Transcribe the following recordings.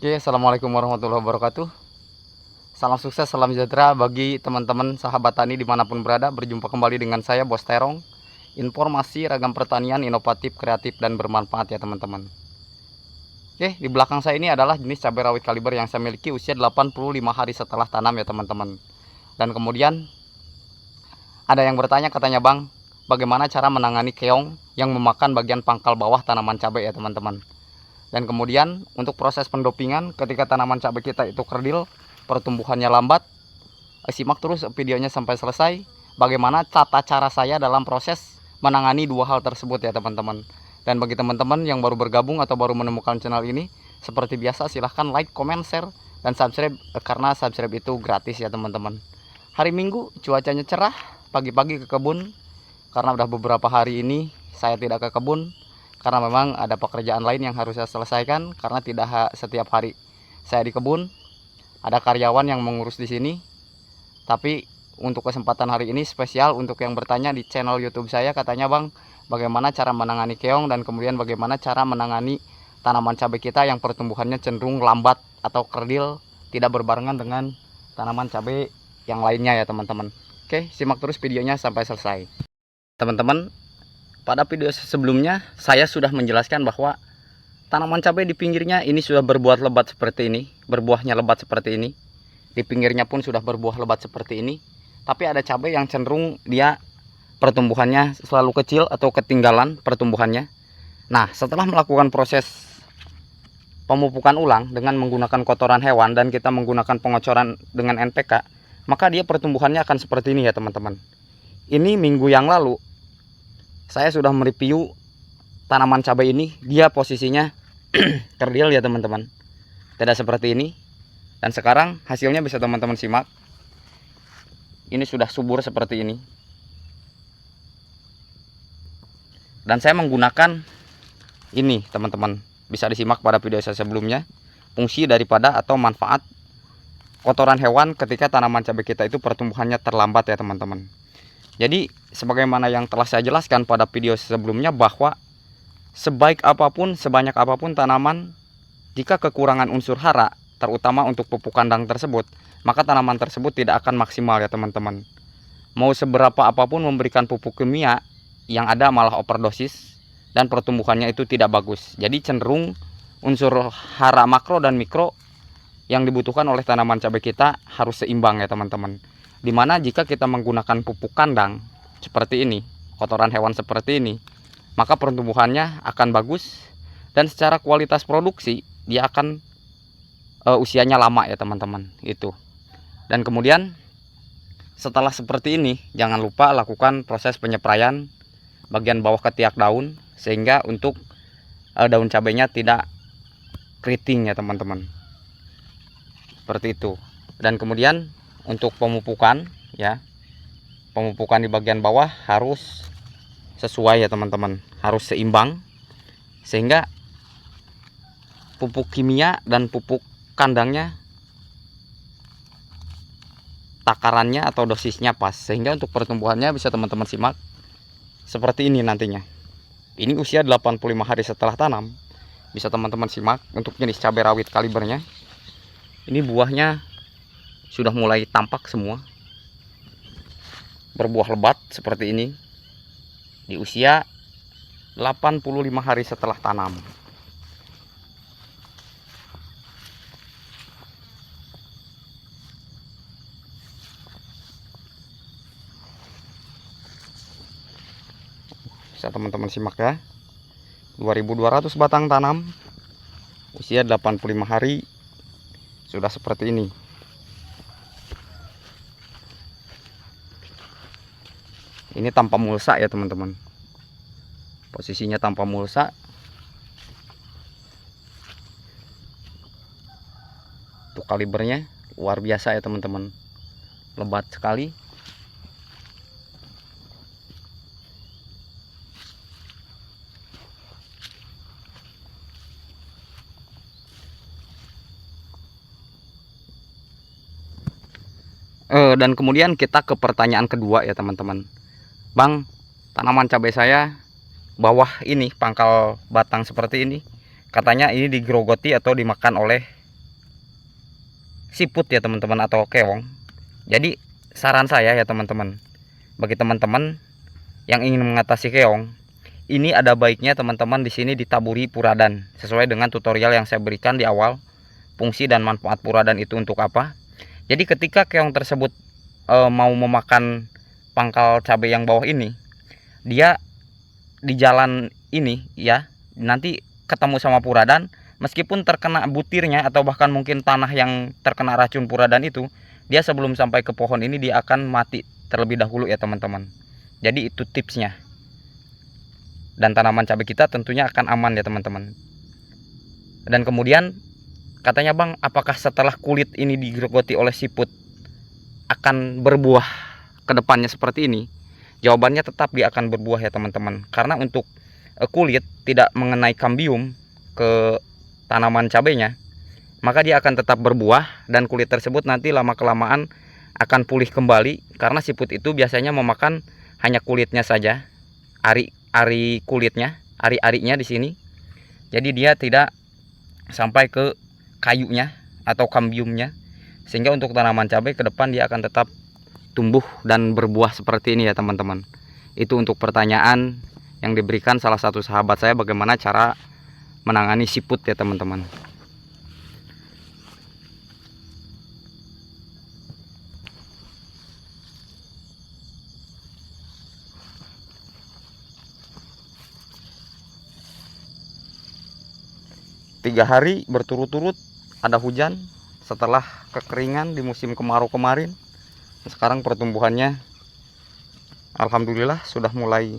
Oke, assalamualaikum warahmatullahi wabarakatuh. Salam sukses, salam sejahtera bagi teman-teman sahabat tani dimanapun berada. Berjumpa kembali dengan saya, Bos Terong. Informasi ragam pertanian inovatif, kreatif, dan bermanfaat ya teman-teman. Oke, di belakang saya ini adalah jenis cabai rawit kaliber yang saya miliki usia 85 hari setelah tanam ya teman-teman. Dan kemudian ada yang bertanya, katanya, Bang, bagaimana cara menangani keong yang memakan bagian pangkal bawah tanaman cabai ya teman-teman. Dan kemudian untuk proses pendopingan ketika tanaman cabai kita itu kerdil, pertumbuhannya lambat, simak terus videonya sampai selesai. Bagaimana tata cara saya dalam proses menangani dua hal tersebut ya teman-teman. Dan bagi teman-teman yang baru bergabung atau baru menemukan channel ini, seperti biasa silahkan like, comment, share, dan subscribe, karena subscribe itu gratis ya teman-teman. Hari Minggu cuacanya cerah, pagi-pagi ke kebun, karena udah beberapa hari ini saya tidak ke kebun karena memang ada pekerjaan lain yang harus saya selesaikan, karena tidak setiap hari saya di kebun. Ada karyawan yang mengurus di sini. Tapi untuk kesempatan hari ini spesial untuk yang bertanya di channel YouTube saya, katanya, Bang, bagaimana cara menangani keong dan kemudian bagaimana cara menangani tanaman cabai kita yang pertumbuhannya cenderung lambat atau kerdil, tidak berbarengan dengan tanaman cabai yang lainnya ya teman-teman. Oke, simak terus videonya sampai selesai. Teman-teman, pada video sebelumnya saya sudah menjelaskan bahwa tanaman cabai di pinggirnya ini sudah berbuah lebat seperti ini, berbuahnya lebat seperti ini. Di pinggirnya pun sudah berbuah lebat seperti ini. Tapi ada cabai yang cenderung dia pertumbuhannya selalu kecil atau ketinggalan pertumbuhannya. Nah, setelah melakukan proses pemupukan ulang dengan menggunakan kotoran hewan dan kita menggunakan pengocoran dengan NPK, maka dia pertumbuhannya akan seperti ini ya teman-teman. Ini minggu yang lalu saya sudah mereview tanaman cabai ini, dia posisinya kerdil ya teman-teman, tidak seperti ini. Dan sekarang hasilnya bisa teman-teman simak. Ini sudah subur seperti ini. Dan saya menggunakan ini teman-teman, bisa disimak pada video saya sebelumnya, fungsi daripada atau manfaat kotoran hewan ketika tanaman cabai kita itu pertumbuhannya terlambat ya teman-teman. Jadi sebagaimana yang telah saya jelaskan pada video sebelumnya, bahwa sebaik apapun, sebanyak apapun tanaman, jika kekurangan unsur hara, terutama untuk pupuk kandang tersebut, maka tanaman tersebut tidak akan maksimal ya teman-teman. Mau seberapa apapun memberikan pupuk kimia, yang ada malah overdosis dan pertumbuhannya itu tidak bagus. Jadi cenderung unsur hara makro dan mikro yang dibutuhkan oleh tanaman cabai kita harus seimbang ya teman-teman. Dimana jika kita menggunakan pupuk kandang seperti ini, kotoran hewan seperti ini, maka pertumbuhannya akan bagus dan secara kualitas produksi dia akan usianya lama ya teman-teman itu. Dan kemudian setelah seperti ini, jangan lupa lakukan proses penyepraian bagian bawah ketiak daun, sehingga untuk daun cabainya tidak keriting ya teman-teman, seperti itu. Dan kemudian untuk pemupukan ya, pemupukan di bagian bawah harus sesuai ya teman-teman, harus seimbang, sehingga pupuk kimia dan pupuk kandangnya takarannya atau dosisnya pas, sehingga untuk pertumbuhannya bisa teman-teman simak seperti ini nantinya. Ini usia 85 hari setelah tanam, bisa teman-teman simak untuk jenis cabai rawit kalibernya. Ini buahnya sudah mulai tampak semua, berbuah lebat seperti ini di usia 85 hari setelah tanam. Bisa teman-teman simak ya. 2200 batang tanam, usia 85 hari sudah seperti ini. Ini tanpa mulsa ya teman-teman, posisinya tanpa mulsa. Untuk kalibernya luar biasa ya teman-teman, lebat sekali. Dan kemudian kita ke pertanyaan kedua ya teman-teman. Bang, tanaman cabai saya bawah ini, pangkal batang seperti ini, katanya ini digerogoti atau dimakan oleh siput ya teman-teman, atau keong. Jadi saran saya ya teman-teman, bagi teman-teman yang ingin mengatasi keong, ini ada baiknya teman-teman di sini ditaburi puradan sesuai dengan tutorial yang saya berikan di awal. Fungsi dan manfaat puradan itu untuk apa? Jadi ketika keong tersebut mau memakan pangkal cabai yang bawah ini, dia di jalan ini ya nanti ketemu sama puradan, meskipun terkena butirnya atau bahkan mungkin tanah yang terkena racun puradan itu, dia sebelum sampai ke pohon ini dia akan mati terlebih dahulu ya teman-teman. Jadi itu tipsnya. Dan tanaman cabai kita tentunya akan aman ya teman-teman. Dan kemudian katanya, bang, apakah setelah kulit ini digerogoti oleh siput akan berbuah ke depannya seperti ini? Jawabannya tetap dia akan berbuah ya teman-teman. Karena untuk kulit tidak mengenai kambium ke tanaman cabainya, maka dia akan tetap berbuah dan kulit tersebut nanti lama kelamaan akan pulih kembali, karena siput itu biasanya memakan hanya kulitnya saja, ari kulitnya, ari-arinya di sini. Jadi dia tidak sampai ke kayunya atau kambiumnya, sehingga untuk tanaman cabai ke depan dia akan tetap tumbuh dan berbuah seperti ini ya teman-teman. Itu untuk pertanyaan yang diberikan salah satu sahabat saya, bagaimana cara menangani siput ya teman-teman. Tiga hari berturut-turut ada hujan setelah kekeringan di musim kemarau kemarin. Sekarang pertumbuhannya alhamdulillah sudah mulai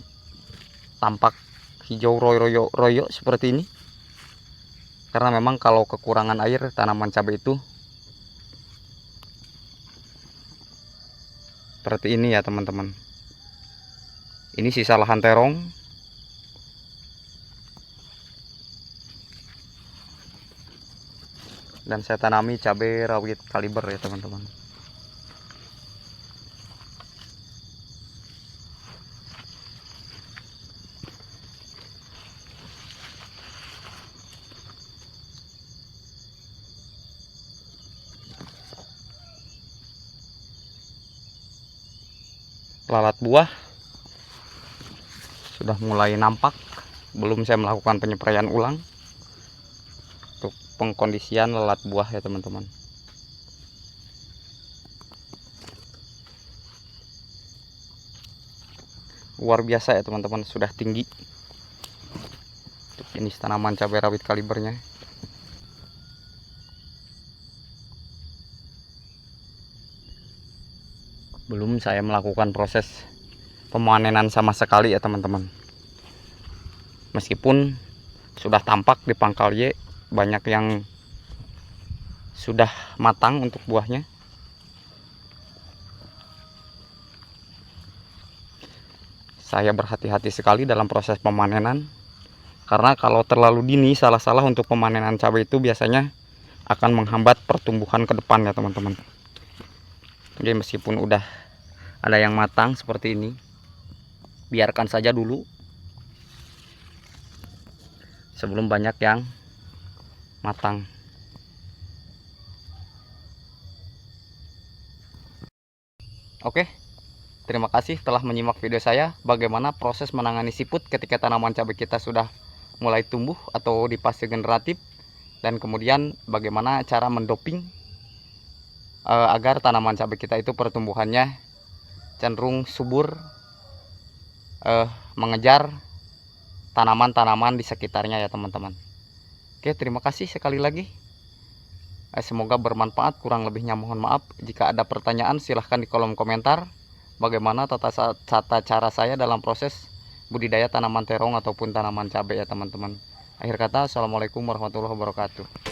tampak hijau royo seperti ini. Karena memang kalau kekurangan air tanaman cabai itu seperti ini ya teman-teman. Ini sisa lahan terong. Dan saya tanami cabai rawit kaliber ya teman-teman. Lalat buah sudah mulai nampak, belum saya melakukan penyepraian ulang untuk pengkondisian lalat buah ya teman-teman. Luar biasa ya teman-teman, sudah tinggi untuk jenis tanaman cabai rawit kalibernya. Belum saya melakukan proses pemanenan sama sekali ya teman-teman. Meskipun sudah tampak di pangkal Y banyak yang sudah matang untuk buahnya. Saya berhati-hati sekali dalam proses pemanenan, karena kalau terlalu dini salah-salah untuk pemanenan cabai itu biasanya akan menghambat pertumbuhan ke depan ya teman-teman. Jadi meskipun udah ada yang matang seperti ini, biarkan saja dulu sebelum banyak yang matang. Oke, terima kasih telah menyimak video saya bagaimana proses menangani siput ketika tanaman cabai kita sudah mulai tumbuh atau di fase generatif, dan kemudian bagaimana cara mendoping agar tanaman cabai kita itu pertumbuhannya cenderung subur, mengejar tanaman-tanaman di sekitarnya ya teman-teman. Oke, terima kasih sekali lagi. Semoga bermanfaat, kurang lebihnya mohon maaf. Jika ada pertanyaan silahkan di kolom komentar. Bagaimana tata cara saya dalam proses budidaya tanaman terong ataupun tanaman cabai ya teman-teman. Akhir kata, assalamualaikum warahmatullahi wabarakatuh.